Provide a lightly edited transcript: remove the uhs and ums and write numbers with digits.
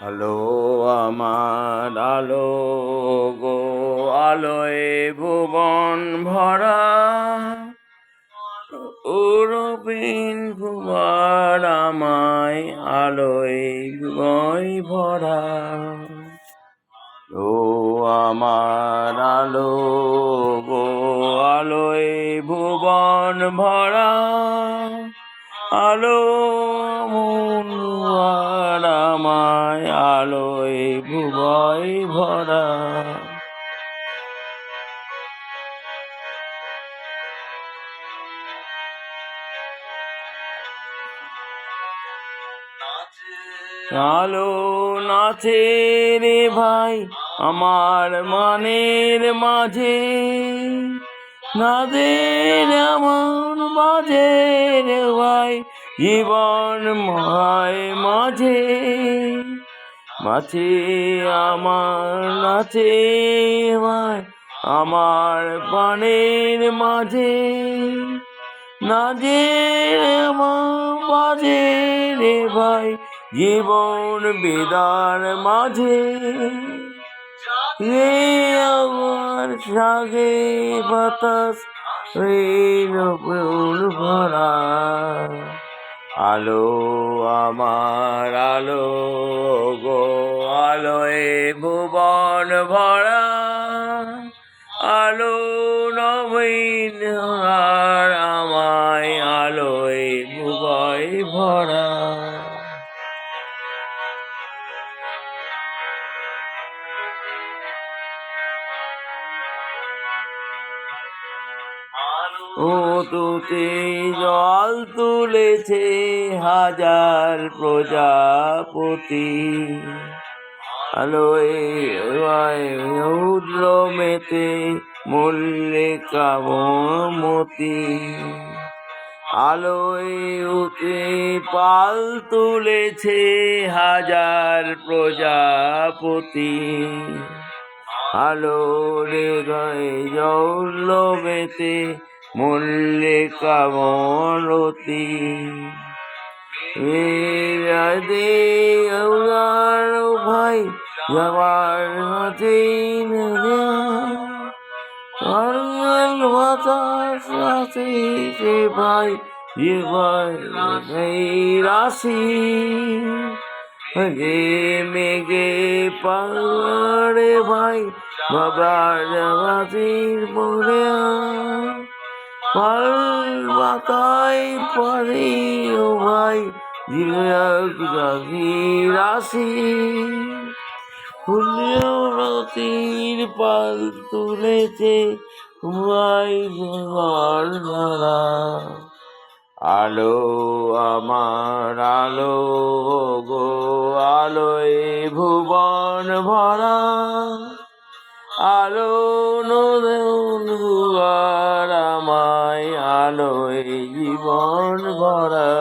আলো আমার আলো গো, আলোয় ভুবন ভরা, রবিন কুমার আমায় আলোয় ভুবন ভরা। ও আমার আলো গো, আলোয় ভুবন ভরা, আলো মন আর আমায় আলোয় ভুবন ভরা। আলো নাচে রে ভাই আমার মনের মাঝে, নাদের এমন বাজে রে ভাই জীবন মায় মাঝে। মাঝে আমার নাচে ভাই আমার প্রাণের মাঝে, নাদের এমন বাজে রে ভাই জীবন বেদার মাঝে। রে আমার সাগে বাতাস রে নবুল ভরা, আলো আমার আলো গো, আলোয় ভুবন ভরা, আলো নবীন আর আমায় আলোয় ভুবন ভরা। ও তুতে জল তুলেছে হাজার প্রজাপতি, আলোয় রৌদ্র মেতে মল্লিকা মতি, আলোয় উতে পাল তুলেছে হাজার প্রজাপতি, আলো রে গায়ে জল মেতে মল্লিকা মলতি। ভাই যাবার বাতাস আছে সে ভাই যে ভাই রাশি, যে মেঘে পাড়ে ভাই বাবার বাজির পরে, পাল বাতায় পরে ও ভাই জিরাগি রাশি। ফুলতির পাল তুলেছে ভাই ঘর ধরা, আলো আমার আলো গো, আলোয় ভুবন ভরা, আলো নদুয়ার আমায় আলোয় জীবন ভরা।